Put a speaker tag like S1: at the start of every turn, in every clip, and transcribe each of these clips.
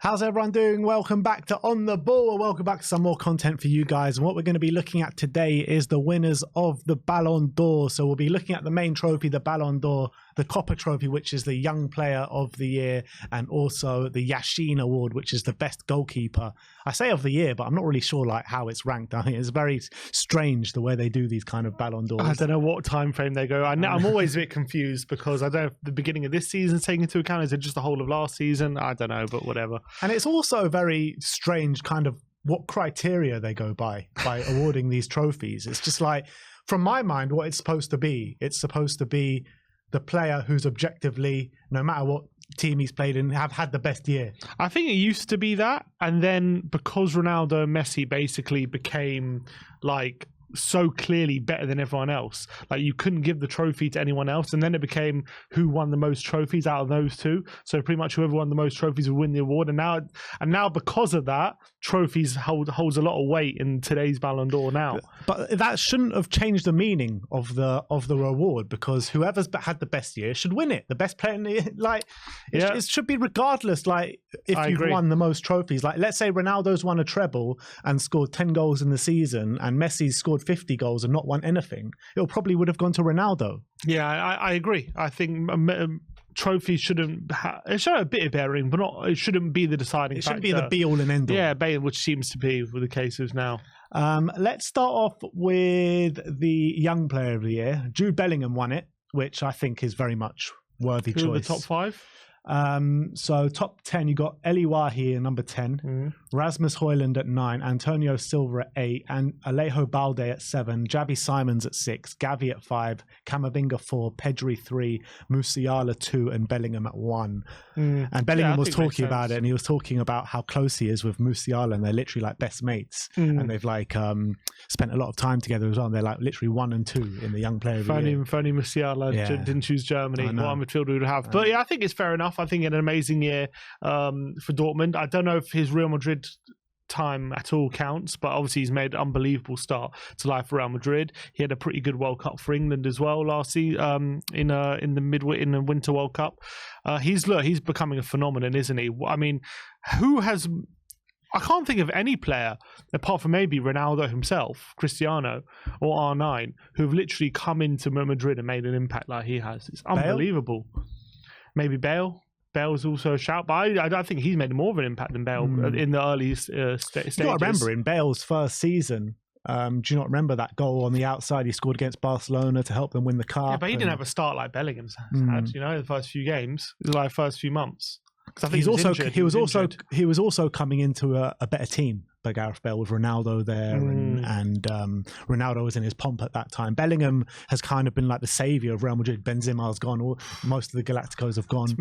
S1: How's everyone doing? Welcome back to On the Ball, and welcome back to some more content for you guys. And what we're going to be looking at today is the winners of the Ballon d'Or. So we'll be looking at the main trophy, the Ballon d'Or, the Kopa Trophy, which is the Young Player of the Year, and also the Yashin Award, which is the best goalkeeper. I say of the year, but I'm not really sure like how it's ranked. I think it's very strange the way they do these kind of Ballon d'Ors.
S2: I don't know what time frame they go. I'm always a bit confused because I don't know if the beginning of this season is taken into account. Is it just the whole of last season? I don't know, but whatever.
S1: And it's also very strange kind of what criteria they go by awarding these trophies. It's just like, from my mind, what it's supposed to be the player who's objectively, no matter what team he's played in, have had the best year.
S2: I think it used to be that. And then because Ronaldo and Messi basically became like so clearly better than everyone else, like you couldn't give the trophy to anyone else, and then it became who won the most trophies out of those two. So pretty much whoever won the most trophies would win the award. And now because of that, trophies holds a lot of weight in today's Ballon d'Or now.
S1: But that shouldn't have changed the meaning of the reward, because whoever's had the best year should win it. The best player in the, like it should be regardless. Like if you've won the most trophies, like let's say Ronaldo's won a treble and scored 10 goals in the season, and Messi's scored 50 goals and not won anything, it probably would have gone to Ronaldo.
S2: Yeah, I agree. I think trophies shouldn't it should have a bit of bearing, but it shouldn't be the deciding factor.
S1: It shouldn't be the be all and end all.
S2: Yeah, which seems to be with the cases now.
S1: Let's start off with the Young Player of the Year. Jude Bellingham won it, which I think is very much worthy choice.
S2: Who are the top five?
S1: So top 10, you got Eli Wahi at number 10, Rasmus Højlund at 9, Antonio Silva at 8, and Alejo Balde at 7, Javi Simons at 6, Gavi at 5, Camavinga 4, Pedri 3, Musiala 2, and Bellingham at 1. And Bellingham was talking about it, and he was talking about how close he is with Musiala, and they're literally like best mates, and they've like spent a lot of time together as well, and they're like literally 1 and 2 in the Young Player of the Year.
S2: If only Musiala didn't choose Germany, what a midfielder would have. But yeah, I think it's fair enough. I think an amazing year for Dortmund. I don't know if his Real Madrid time at all counts, but obviously he's made an unbelievable start to life for Real Madrid. He had a pretty good World Cup for England as well last season, in the Winter World Cup. He's becoming a phenomenon, isn't he? I mean, I can't think of any player, apart from maybe Ronaldo himself, Cristiano, or R9, who've literally come into Madrid and made an impact like he has. It's unbelievable. Maybe Bale. Bale's also a shout, but I think he's made more of an impact than Bale in the early stages.
S1: You got to remember, in Bale's first season, do you not remember that goal on the outside he scored against Barcelona to help them win the cup?
S2: Yeah, but he didn't have a start like Bellingham's had, the first few games, like first few months. I think he was also coming into a better team by Gareth Bale, with Ronaldo there, and Ronaldo was in his pomp at that time. Bellingham has kind of been like the saviour of Real Madrid. Benzema's gone, most of the Galacticos have gone.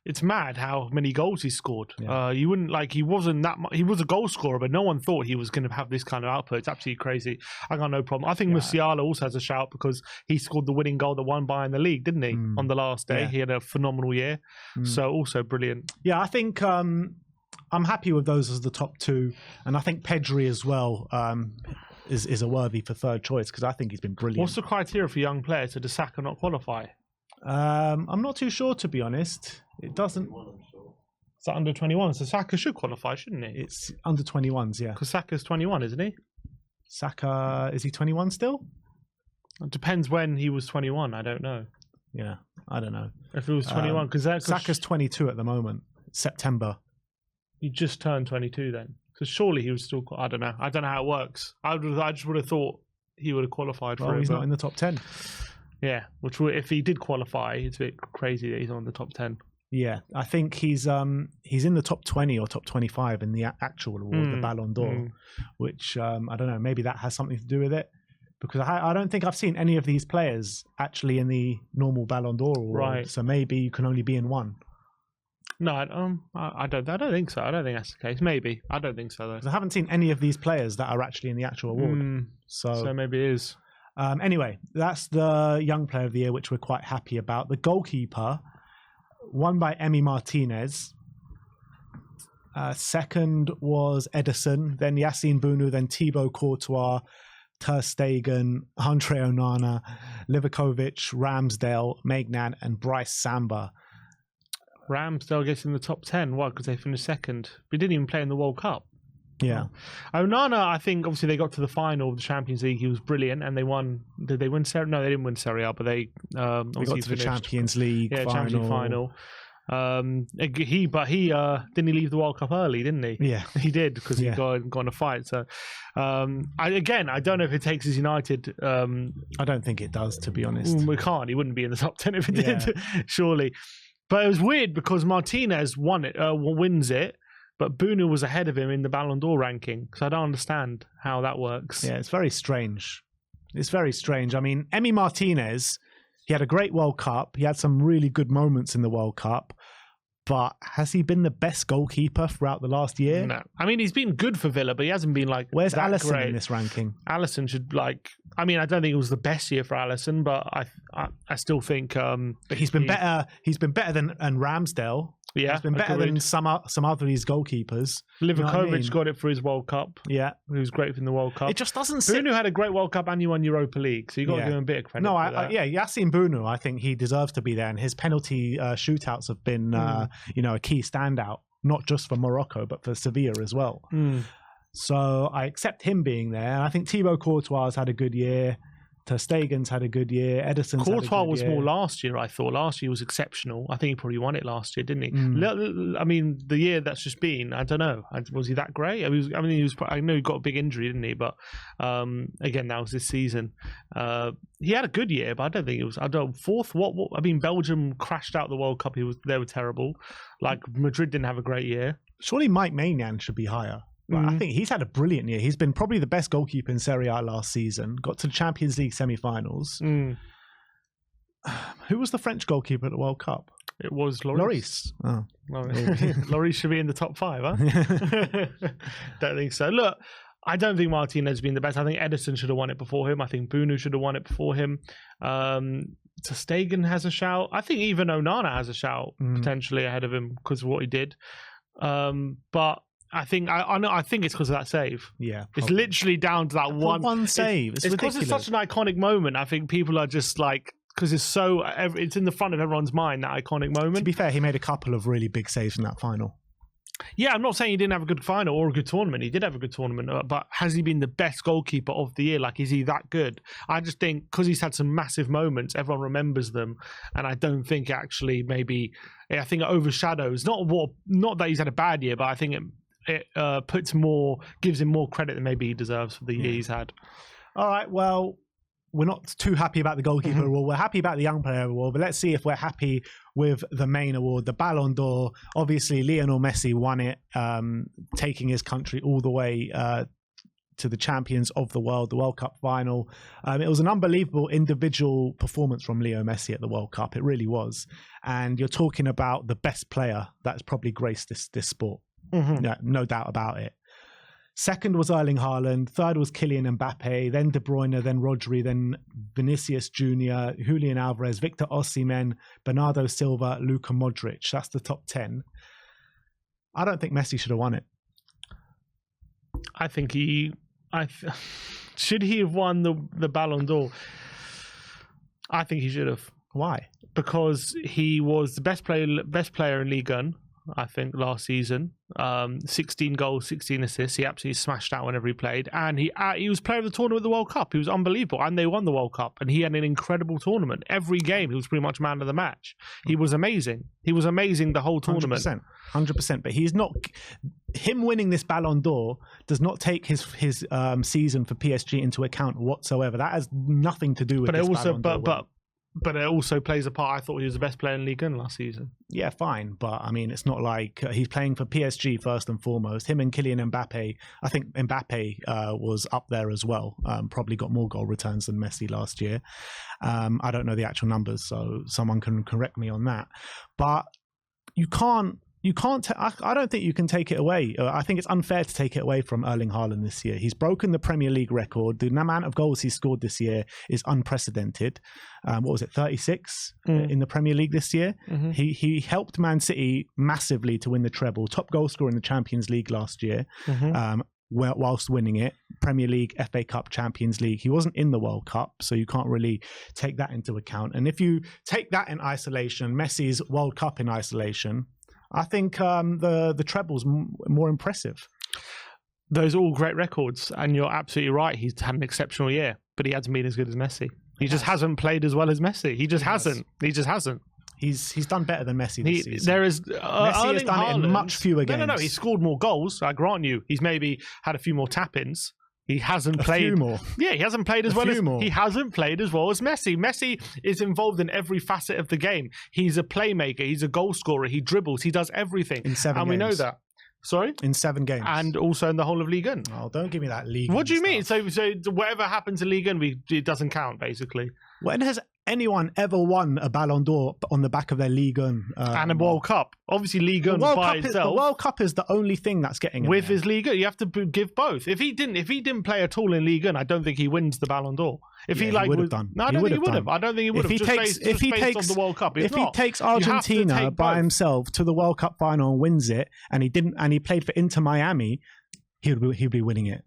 S2: It's mad how many goals he scored. Yeah. You wouldn't he wasn't that much, he was a goal scorer, but no one thought he was going to have this kind of output. It's absolutely crazy. I got no problem. I think Musiala also has a shout because he scored the winning goal that won Bayern the league, didn't he? On the last day, he had a phenomenal year. So also brilliant.
S1: Yeah, I think I'm happy with those as the top two, and I think Pedri as well is a worthy for third choice, because I think he's been brilliant.
S2: What's the criteria for young players? Does Saka not qualify?
S1: I'm not too sure, to be honest. It doesn't.
S2: Is that under 21? So Saka should qualify, shouldn't he?
S1: It's under 21s, yeah.
S2: Because Saka's 21, isn't he?
S1: Saka, is he 21 still?
S2: It depends when he was 21. I don't know.
S1: Yeah, I don't know.
S2: If he was 21, because
S1: Saka's 22 at the moment. September.
S2: He just turned 22 then. So surely he was still... I don't know how it works. I just would have thought he would have qualified for it.
S1: He's not in the top 10.
S2: Yeah, which if he did qualify, it's a bit crazy that he's on the top 10.
S1: Yeah, I think he's in the top 20 or top 25 in the actual award, the Ballon d'Or, which I don't know, maybe that has something to do with it. Because I don't think I've seen any of these players actually in the normal Ballon d'Or award. Right. So maybe you can only be in one.
S2: No, I don't think so. I don't think that's the case. Maybe. I don't think so, though.
S1: I haven't seen any of these players that are actually in the actual award.
S2: So maybe it is.
S1: Anyway, that's the Young Player of the Year, which we're quite happy about. The goalkeeper, won by Emi Martinez. Second was Ederson, then Yassine Bounou, then Thibaut Courtois, Ter Stegen, Andre Onana, Livakovic, Ramsdale, Maignan, and Bryce Samba.
S2: Ramsdale gets in the top 10. Why? Because they finished second. But he didn't even play in the World Cup.
S1: Yeah.
S2: Onana, I think, obviously they got to the final of the Champions League. He was brilliant, and they won. Did they win Serie A? No, they didn't win Serie A, but they
S1: got to the Champions League final.
S2: Champions League final. He didn't he leave the World Cup early, didn't he?
S1: Yeah,
S2: he did because he got in a fight. So, I don't know if it takes his United.
S1: I don't think it does, to be honest.
S2: We can't. He wouldn't be in the top 10 if it did, surely. But it was weird because Martinez wins it, but Bunu was ahead of him in the Ballon d'Or ranking. So I don't understand how that works.
S1: Yeah, it's very strange. It's very strange. I mean, Emi Martinez, he had a great World Cup. He had some really good moments in the World Cup. But has he been the best goalkeeper throughout the last year?
S2: No. I mean, he's been good for Villa, but he hasn't been like
S1: Where's
S2: that
S1: Alisson
S2: great.
S1: In this ranking?
S2: Alisson should I don't think it was the best year for Alisson, but I still think
S1: but he's been better. He's been better than Ramsdale.
S2: Yeah,
S1: he's been better than some other of these goalkeepers.
S2: Livakovic got it for his World Cup.
S1: Yeah,
S2: he was great in the World Cup.
S1: It just doesn't.
S2: Bunu had a great World Cup and he won Europa League, so you got to give him a bit of credit.
S1: No, Yassin Bunu, I think he deserves to be there, and his penalty shootouts have been a key standout, not just for Morocco but for Sevilla as well. So I accept him being there. And I think Thibaut Courtois has had a good year. Ter Stegen's had a good year. Ederson's
S2: Courtois was
S1: year.
S2: more last year, I thought. Last year was exceptional. I think he probably won it last year, didn't he? I mean, the year that's just been, I don't know. Was he that great? I know he got a big injury, didn't he? But again, that was this season. He had a good year, but I don't think it was. Fourth. What? I mean, Belgium crashed out the World Cup. They were terrible. Like Madrid didn't have a great year.
S1: Surely Mike Maignan should be higher. But I think he's had a brilliant year. He's been probably the best goalkeeper in Serie A last season. Got to the Champions League semi-finals. Who was the French goalkeeper at the World Cup?
S2: It was Lloris.
S1: Oh.
S2: Lloris should be in the top 5, huh? Don't think so. Look, I don't think Martinez has been the best. I think Ederson should have won it before him. I think Bunu should have won it before him. Ter Stegen has a shout. I think even Onana has a shout potentially ahead of him because of what he did. But I think it's because of that save.
S1: Yeah, probably.
S2: It's literally down to that one
S1: save. It's
S2: because it's such an iconic moment. I think people are just like, because it's in the front of everyone's mind, that iconic moment.
S1: To be fair, he made a couple of really big saves in that final.
S2: Yeah, I'm not saying he didn't have a good final or a good tournament. He did have a good tournament, but has he been the best goalkeeper of the year? Like, is he that good? I just think because he's had some massive moments, everyone remembers them, and I don't think actually I think it overshadows not that he's had a bad year, but I think it gives him more credit than maybe he deserves for the year he's had.
S1: All right, well, we're not too happy about the goalkeeper award. We're happy about the young player award, but let's see if we're happy with the main award, the Ballon d'Or. Obviously, Lionel Messi won it, taking his country all the way to the champions of the World Cup final. It was an unbelievable individual performance from Leo Messi at the World Cup. It really was. And you're talking about the best player that's probably graced this sport. No doubt about it. Second was Erling Haaland. Third was Kylian Mbappe. Then De Bruyne. Then Rodri. Then Vinicius Jr., Julian Alvarez, Victor Osimhen, Bernardo Silva, Luka Modric. That's the top 10. I don't think Messi should have won it.
S2: I think should he have won the Ballon d'Or? I think he should have.
S1: Why?
S2: Because he was the best player in Ligue 1, I think, last season. 16 goals, 16 assists. He absolutely smashed out whenever he played. And he was player of the tournament at the World Cup. He was unbelievable. And they won the World Cup. And he had an incredible tournament. Every game, he was pretty much man of the match. He was amazing. He was amazing the whole tournament.
S1: 100%. But he's not... Him winning this Ballon d'Or does not take his season for PSG into account whatsoever. That has nothing to do with this Ballon d'Or.
S2: But it also plays a part. I thought he was the best player in Ligue 1 last season.
S1: Yeah, fine. But, I mean, it's not like he's playing for PSG first and foremost. Him and Kylian Mbappe, I think Mbappe was up there as well. Probably got more goal returns than Messi last year. I don't know the actual numbers, so someone can correct me on that. But I don't think you can take it away. I think it's unfair to take it away from Erling Haaland this year. He's broken the Premier League record. The amount of goals he scored this year is unprecedented. What was it, 36 in the Premier League this year? He helped Man City massively to win the treble. Top goal scorer in the Champions League last year. Whilst winning it, Premier League, FA Cup, Champions League. He wasn't in the World Cup, so you can't really take that into account. And if you take that in isolation, Messi's World Cup in isolation, I think the treble's more impressive.
S2: Those are all great records, and you're absolutely right. He's had an exceptional year, but he hasn't been as good as Messi. He just hasn't played as well as Messi. He just hasn't.
S1: He's done better than Messi this season.
S2: There is
S1: Messi has done it in much fewer games.
S2: No. He scored more goals. I grant you. He's maybe had a few more tap-ins. He hasn't played.
S1: A few more.
S2: Yeah, he hasn't played as well as he hasn't played as well as Messi. Messi is involved in every facet of the game. He's a playmaker. He's a goal scorer. He dribbles. He does everything.
S1: In 7 games.
S2: And we know that. Sorry?
S1: In 7 games.
S2: And also in the whole of Ligue 1.
S1: Oh, don't give me that Ligue 1
S2: What do you mean?
S1: stuff.
S2: So whatever happens in Ligue 1, it doesn't count, basically.
S1: When has anyone ever won a Ballon d'Or on the back of their Ligue 1?
S2: And a World Cup. Obviously, Ligue 1 by itself.
S1: The World Cup is the only thing that's getting him
S2: with
S1: there.
S2: his Ligue 1. You have to give both. If he didn't play at all in Ligue 1, I don't think he wins the Ballon d'Or. If he
S1: would have done.
S2: No, I don't think he would have. I don't think he would have. If he takes on the World Cup,
S1: if he takes Argentina by himself to the World Cup final and wins it, and he played for Inter Miami, he'd be winning it.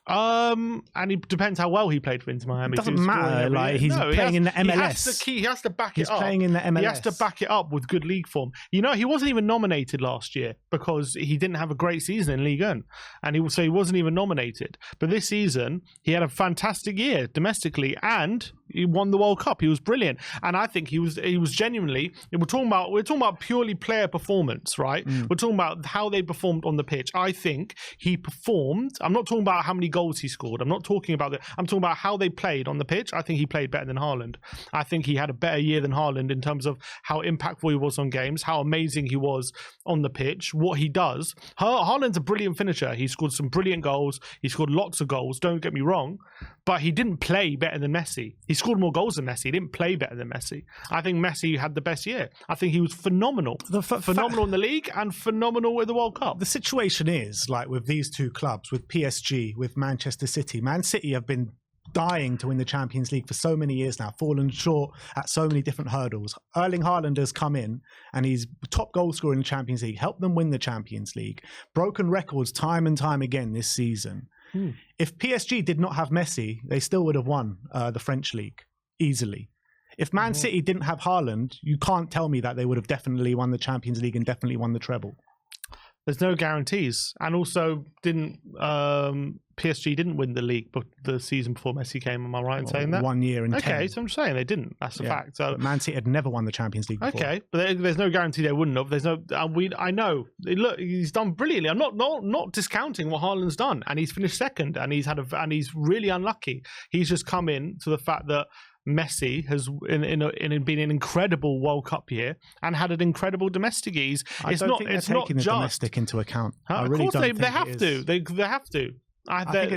S2: And it depends how well he played for Inter Miami.
S1: It doesn't matter. Like he's playing in the MLS.
S2: He has to back it up.
S1: He's playing in the MLS.
S2: He has to back it up with good league form. You know, he wasn't even nominated last year because he didn't have a great season in Ligue 1, and he wasn't even nominated. But this season, he had a fantastic year domestically, and he won the World Cup. He was brilliant, and I think he was genuinely. We're talking about purely player performance, right? We're talking about how they performed on the pitch. I think he performed. I'm not talking about how many goals he scored. I'm not talking about that. I'm talking about how they played on the pitch. I think he played better than Haaland. I think he had a better year than Haaland in terms of how impactful he was on games, how amazing he was on the pitch, what he does. Haaland's a brilliant finisher. He scored some brilliant goals. He scored lots of goals. Don't get me wrong, but he didn't play better than Messi. He scored more goals than Messi. He didn't play better than Messi. I think Messi had the best year. I think he was phenomenal. Phenomenal in the league and phenomenal with the World Cup.
S1: The situation is, like with these two clubs, with PSG, with Manchester City. Man City have been dying to win the Champions League for so many years now, fallen short at so many different hurdles. Erling Haaland has come in and he's top goal scorer in the Champions League, helped them win the Champions League, broken records time and time again this season. If PSG did not have Messi, they still would have won the French league easily. If Man City didn't have Haaland, you can't tell me that they would have definitely won the Champions League and definitely won the treble.
S2: There's no guarantees, and also PSG didn't win the league, but the season before Messi came. Am I right in saying that?
S1: 1 year in 10.
S2: Okay, so I'm saying they didn't. That's a fact. So
S1: but Man City had never won the Champions League before.
S2: Okay, but there's no guarantee they wouldn't have. There's no. I know. Look, he's done brilliantly. I'm not discounting what Haaland's done, and he's finished second, and he's really unlucky. He's just come in to the fact that Messi has been an incredible World Cup year and had an incredible domestic year.
S1: It's not taking the domestic into account. I really don't think
S2: they have to. They have to. I think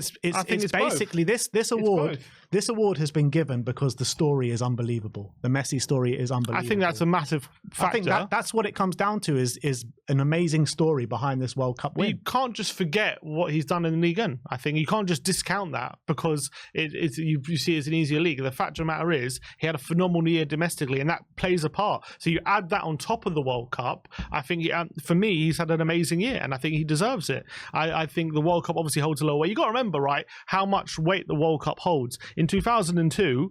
S2: it's
S1: basically this award. This award has been given because the story is unbelievable. The Messi story is unbelievable.
S2: I think that's a massive factor.
S1: I think that's what it comes down to is an amazing story behind this World Cup win.
S2: You can't just forget what he's done in the Ligue 1. I think you can't just discount that because you see it as an easier league. The fact of the matter is he had a phenomenal year domestically, and that plays a part. So you add that on top of the World Cup. I think for me, he's had an amazing year, and I think he deserves it. I think the World Cup obviously holds a low weight. You got to remember, right, how much weight the World Cup holds. In 2002,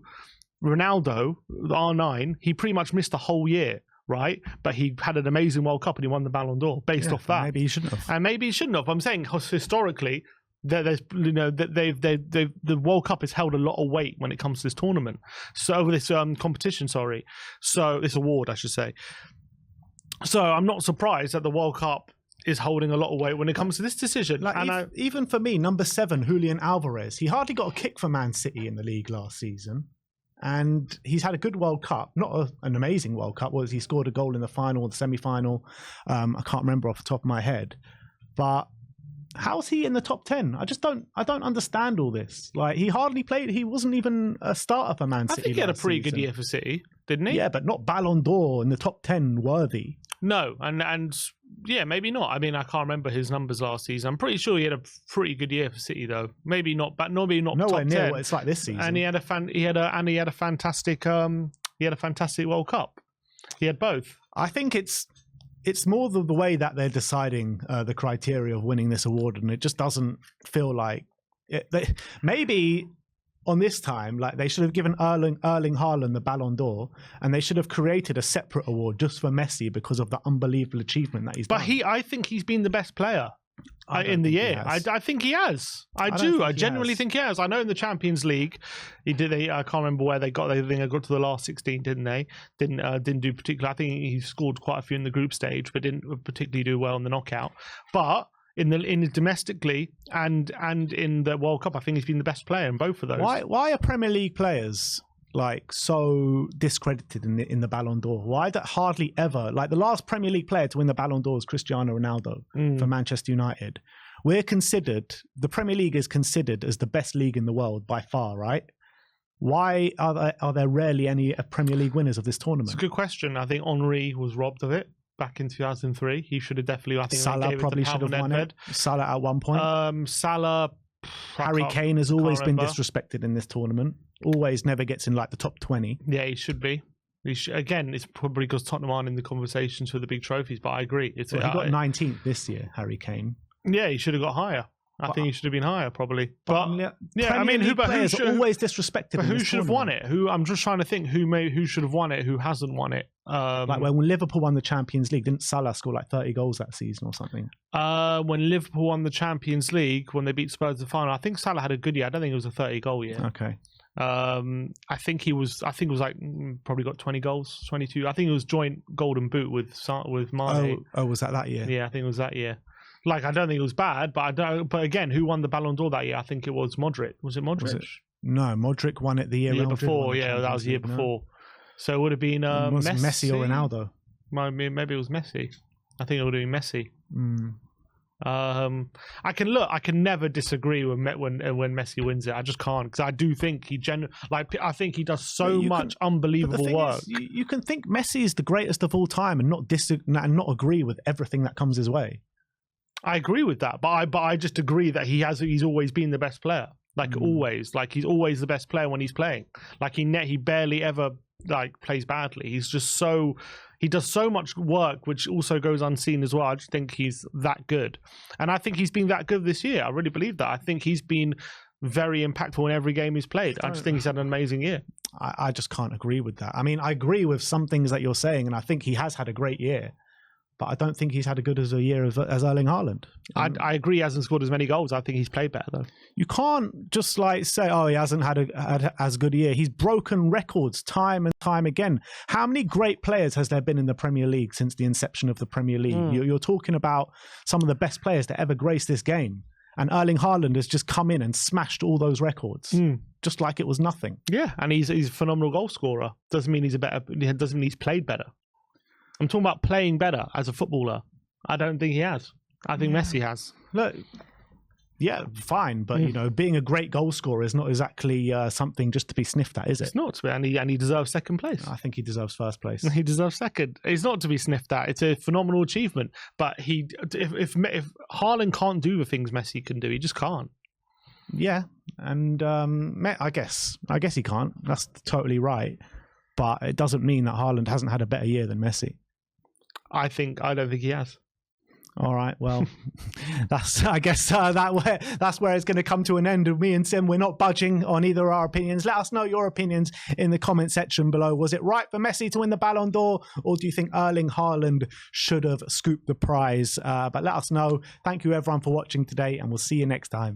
S2: Ronaldo, the R9, he pretty much missed the whole year, right? But he had an amazing World Cup and he won the Ballon d'Or based off that.
S1: Maybe he shouldn't have.
S2: And maybe he shouldn't have. I'm saying historically, there's the World Cup has held a lot of weight when it comes to this tournament. So over this competition, sorry. So this award, I should say. So I'm not surprised that the World Cup is holding a lot of weight when it comes to this decision.
S1: Like even for me, number 7, Julian Alvarez, he hardly got a kick for Man City in the league last season. And he's had a good World Cup, not an amazing World Cup. He scored a goal in the final or the semi-final. I can't remember off the top of my head. But how's he in the top 10? I don't understand all this. Like, he hardly played. He wasn't even a starter for Man City.
S2: I think he had a pretty good year for City, didn't he?
S1: Yeah, but not Ballon d'Or in the top 10 worthy.
S2: No, and yeah, maybe not. I mean, I can't remember his numbers last season. I'm pretty sure he had a pretty good year for City, though. Maybe not, but nowhere
S1: nowhere
S2: top
S1: near
S2: 10.
S1: what it's like this season.
S2: And he had a fantastic World Cup. He had both.
S1: I think it's more the way that they're deciding the criteria of winning this award, and it just doesn't feel like maybe on this time, like they should have given Erling Haaland the Ballon d'Or, and they should have created a separate award just for Messi because of the unbelievable achievement that he's done.
S2: But I think he's been the best player in the year. I think he has. I genuinely think he has. I know in the Champions League, he did. I can't remember where they got. I think they got to the last 16, didn't they? Didn't do particularly. I think he scored quite a few in the group stage, but didn't particularly do well in the knockout. But in domestically and in the World Cup, I think he's been the best player in both of those.
S1: Why are Premier League players like so discredited in the Ballon d'Or? Why that hardly ever, like the last Premier League player to win the Ballon d'Or is Cristiano Ronaldo for Manchester United. The Premier League is considered as the best league in the world by far, right? Why are there rarely any Premier League winners of this tournament?
S2: It's a good question. I think Henry was robbed of it back in 2003. He should have definitely. I think
S1: Salah probably should have won it. Salah at one point.
S2: Salah.
S1: Harry Kane has always been disrespected in this tournament. Always never gets in like the top 20.
S2: Yeah, he should be. Again, it's probably because Tottenham aren't in the conversations for the big trophies, but I agree.
S1: He got 19th this year, Harry Kane.
S2: Yeah, he should have got higher. I think he should have been higher, probably. But I mean, who
S1: should always disrespected?
S2: But who should have won it? I'm just trying to think who should have won it, who hasn't won it.
S1: Like when Liverpool won the Champions League, didn't Salah score like 30 goals that season or something?
S2: When Liverpool won the Champions League, when they beat Spurs in the final, I think Salah had a good year. I don't think it was a 30-goal year.
S1: Okay.
S2: I think it was like probably got 20 goals, 22. I think it was joint Golden Boot with Mane.
S1: Oh, was that year?
S2: Yeah, I think it was that year. Like, I don't think it was bad, but again, who won the Ballon d'Or that year? I think it was Modric. Was it Modric?
S1: No, Modric won it the year
S2: before. Yeah, that was the year before. So it would have been
S1: Messi or Ronaldo.
S2: Maybe it was Messi. I think it would have been Messi. I can never disagree when Messi wins it. I just can't, because I do think I think he does so much unbelievable work.
S1: You can think Messi is the greatest of all time and not agree with everything that comes his way.
S2: I agree with that, but I just agree that he's always been the best player. Like always, like he's always the best player when he's playing. Like he barely ever like plays badly. He does so much work, which also goes unseen as well. I just think he's that good, and I think he's been that good this year. I really believe that. I think he's been very impactful in every game he's played. I just think he's had an amazing year.
S1: I just can't agree with that. I mean, I agree with some things that you're saying, and I think he has had a great year. But I don't think he's had as good a year as Erling Haaland.
S2: I agree he hasn't scored as many goals. I think he's played better, though.
S1: You can't just like say, he hasn't had as good a year. He's broken records time and time again. How many great players has there been in the Premier League since the inception of the Premier League? You're talking about some of the best players to ever grace this game. And Erling Haaland has just come in and smashed all those records, just like it was nothing.
S2: Yeah, and he's a phenomenal goal scorer. Doesn't mean he's played better. I'm talking about playing better as a footballer. I don't think he has. I think Messi has.
S1: Look, yeah, fine, but being a great goal scorer is not exactly something just to be sniffed at, is it?
S2: It's not, and he deserves second place.
S1: I think he deserves first place.
S2: He deserves second. It's not to be sniffed at. It's a phenomenal achievement. But if Haaland can't do the things Messi can do, he just can't.
S1: Yeah, and I guess he can't. That's totally right. But it doesn't mean that Haaland hasn't had a better year than Messi.
S2: I don't think he has.
S1: All right, well, that's where it's going to come to an end. With me and Sim, we're not budging on either of our opinions. Let us know your opinions in the comment section below. Was it right for Messi to win the Ballon d'Or, or do you think Erling Haaland should have scooped the prize? But let us know. Thank you, everyone, for watching today, and we'll see you next time.